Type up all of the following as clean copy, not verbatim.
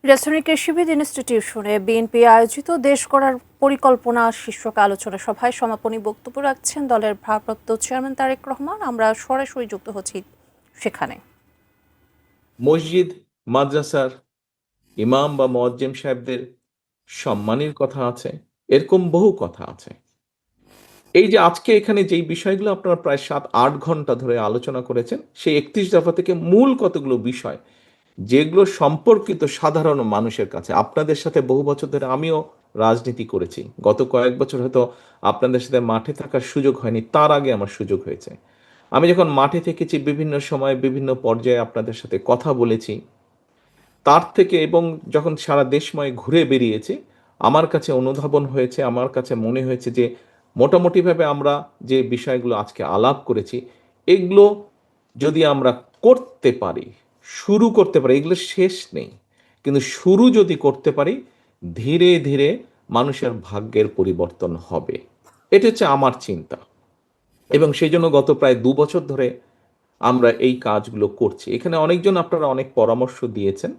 রাজধানীর কৃষিবিদ ইনস্টিটিউশনে বিএনপি আয়োজিত দেশ গড়ার পরিকল্পনা শীর্ষক আলোচনা সভায় সমাপনী বক্তব্য রাখছেন দলের ভারপ্রাপ্ত চেয়ারম্যান তারেক রহমান। আমরা সরাসরি যুক্ত হচ্ছি সেখানে। মসজিদ মাদ্রাসার ইমাম বা মুয়াজ্জিম সাহেবদের সম্মানের কথা আছে, এরকম বহু কথা আছে। এই যে আজকে এখানে যেই বিষয়গুলো আপনারা প্রায় 7-8 ঘন্টা ধরে আলোচনা করেছেন, সেই 31 দফা থেকে মূল কতগুলো বিষয় যেগুলো সম্পর্কিত সাধারণ মানুষের কাছে। আপনাদের সাথে বহু বছর ধরে আমিও রাজনীতি করেছি, গত কয়েক বছর হয়তো আপনাদের সাথে মাঠে থাকার সুযোগ হয়নি, তার আগে আমার সুযোগ হয়েছে। আমি যখন মাঠে থেকেছি, বিভিন্ন সময় বিভিন্ন পর্যায়ে আপনাদের সাথে কথা বলেছি, তার থেকে এবং যখন সারা দেশময় ঘুরে বেরিয়েছি, আমার কাছে অনুধাবন হয়েছে, আমার কাছে মনে হয়েছে যে মোটামুটিভাবে আমরা যে বিষয়গুলো আজকে আলাপ করেছি, এগুলো যদি আমরা করতে পারি, শুরু করতে পারি, এগুলো শেষ নেই, কিন্তু শুরু যদি করতে পারি, ধীরে ধীরে মানুষের ভাগ্যের পরিবর্তন হবে। এটা হচ্ছে আমার চিন্তা। এবং সেই জন্য গত প্রায় 2 বছর ধরে আমরা এই কাজগুলো করছি। এখানে অনেকজন আপনারা অনেক পরামর্শ দিয়েছেন।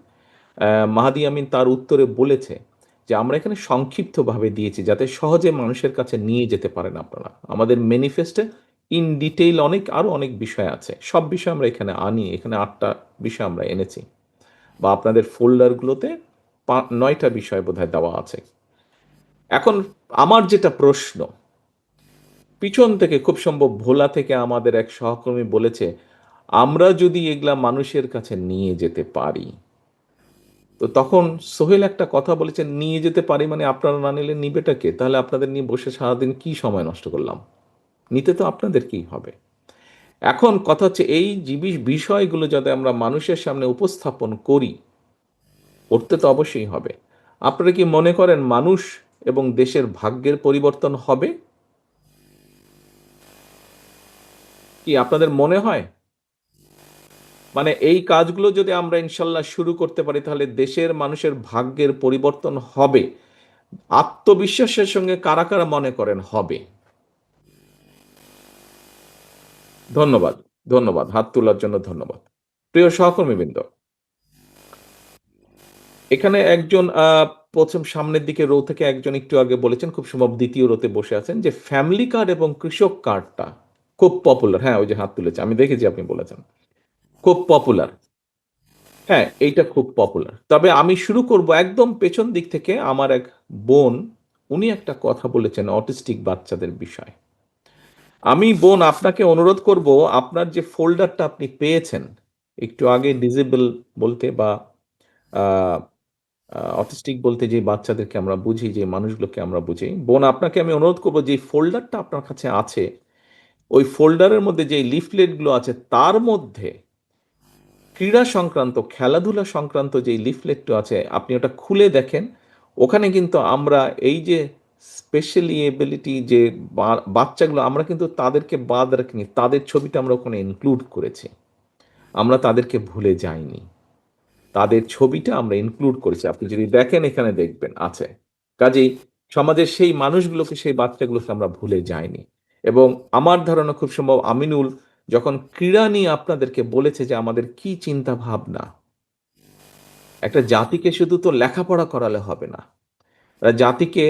মাহাদি আমিন তার উত্তরে বলেছে যে আমরা এখানে সংক্ষিপ্তভাবে দিয়েছি যাতে সহজে মানুষের কাছে নিয়ে যেতে পারেন আপনারা। আমাদের ম্যানিফেস্টে ইন ডিটেইল আরো অনেক বিষয় আছে, সব বিষয় আমরা এখানে আনি। এখানে 8টা বিষয় আমরা এনেছি, বা আপনাদের ফোল্ডারগুলোতে 9টা বিষয় বোধহয় দেওয়া আছে। এখন আমার যেটা প্রশ্ন, পিছন থেকে খুব সম্ভব ভোলা থেকে আমাদের এক সহকর্মী বলেছে, আমরা যদি এগুলা মানুষের কাছে নিয়ে যেতে পারি, তো তখন সোহেল একটা কথা বলেছেন, নিয়ে যেতে পারি মানে আপনারা না নিলে নিবেটা কে? তাহলে আপনাদের নিয়ে বসে সারাদিন কি সময় নষ্ট করলাম? নিতে তো আপনাদের কি হবে? এখন কথা হচ্ছে এই বিষয়গুলো যাতে আমরা মানুষের সামনে উপস্থাপন করি, করতে তো অবশ্যই হবে। আপনারা কি মনে করেন মানুষ এবং দেশের ভাগ্যের পরিবর্তন হবে? কি আপনাদের মনে হয়? মানে এই কাজগুলো যদি আমরা ইনশাল্লাহ শুরু করতে পারি, তাহলে দেশের মানুষের ভাগ্যের পরিবর্তন হবে। আত্মবিশ্বাসের সঙ্গে কারা কারা মনে করেন হবে? ধন্যবাদ, ধন্যবাদ, হাত তোলার জন্য ধন্যবাদ। প্রিয় সহকর্মীবৃন্দ, এখানে একজন প্রথম সামনের দিকে রো থেকে একজন একটু আগে বলেছেন, খুব সম্ভব দ্বিতীয় রোতে বসে আছেন, যে ফ্যামিলি কার্ড এবং কৃষক কার্ডটা খুব পপুলার। হ্যাঁ, ওই যে হাত তুলেছে, আমি দেখেছি, আপনি বলেছেন খুব পপুলার। হ্যাঁ, এইটা খুব পপুলার। তবে আমি শুরু করব একদম পেছন দিক থেকে। আমার এক বোন, উনি একটা কথা বলেছেন অটিস্টিক বাচ্চাদের বিষয়। আমি বোন আপনাকে অনুরোধ করব, আপনার যে ফোল্ডারটা আপনি পেয়েছেন একটু আগে, ডিজেবল বলতে বা অটিস্টিক বলতে যে বাচ্চাদেরকে আমরা বুঝি, যে মানুষগুলোকে আমরা বুঝি, বোন আপনাকে আমি অনুরোধ করব, যে ফোল্ডারটা আপনার কাছে আছে, ওই ফোল্ডারের মধ্যে যে লিফলেটগুলো আছে, তার মধ্যে ক্রীড়া সংক্রান্ত, খেলাধুলা সংক্রান্ত যে লিফলেটটা আছে, আপনি ওটা খুলে দেখেন। ওখানে কিন্তু আমরা এই যে স্পেশালি এবিলিটি যে বাচ্চাগুলো, আমরা কিন্তু তাদেরকে বাদ রাখিনি, তাদের ছবিটা আমরা ওখানে ইনক্লুড করেছি। আমরা তাদেরকে ভুলে যাইনি, তাদের ছবিটা আমরা ইনক্লুড করেছি। আপনি যদি দেখেন, এখানে দেখবেন আছে। কাজেই সমাজের সেই মানুষগুলোকে, সেই বাচ্চাগুলোকে আমরা ভুলে যাইনি। এবং আমার ধারণা খুব সম্ভব আমিনুল যখন ক্রীড়া নিয়ে আপনাদেরকে বলেছে যে আমাদের কি চিন্তা ভাবনা, একটা জাতিকে শুধু তো লেখাপড়া করালে হবে না, জাতিকে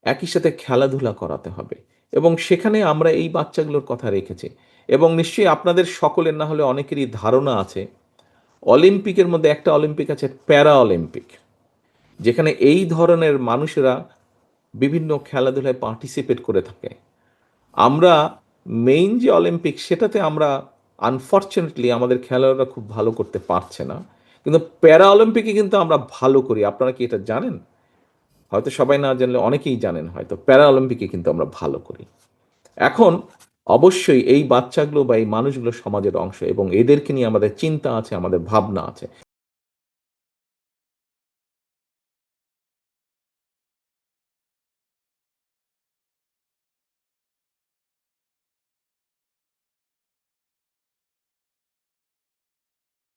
একই সাথে খেলাধুলা করাতে হবে। এবং সেখানে আমরা এই বাচ্চাগুলোর কথা রেখেছি। এবং নিশ্চয়ই আপনাদের সকলের, না হলে অনেকেরই ধারণা আছে, অলিম্পিকের মধ্যে একটা অলিম্পিক আছে প্যারা অলিম্পিক, যেখানে এই ধরনের মানুষেরা বিভিন্ন খেলাধুলায় পার্টিসিপেট করে থাকে। আমরা মেইন যে অলিম্পিক, সেটাতে আমরা আনফর্চুনেটলি আমাদের খেলোয়াড়রা খুব ভালো করতে পারছে না, কিন্তু প্যারা অলিম্পিকে কিন্তু আমরা ভালো করি। আপনারা কি এটা জানেন? হয়তো সবাই না জানলে অনেকেই জানেন, হয়তো প্যারা অলিম্পিকে কিন্তু আমরা ভালো করি। এখন অবশ্যই এই বাচ্চাগুলো বা এই মানুষগুলো সমাজের অংশ, এবং এদেরকে নিয়ে আমাদের চিন্তা আছে, আমাদের ভাবনা আছে।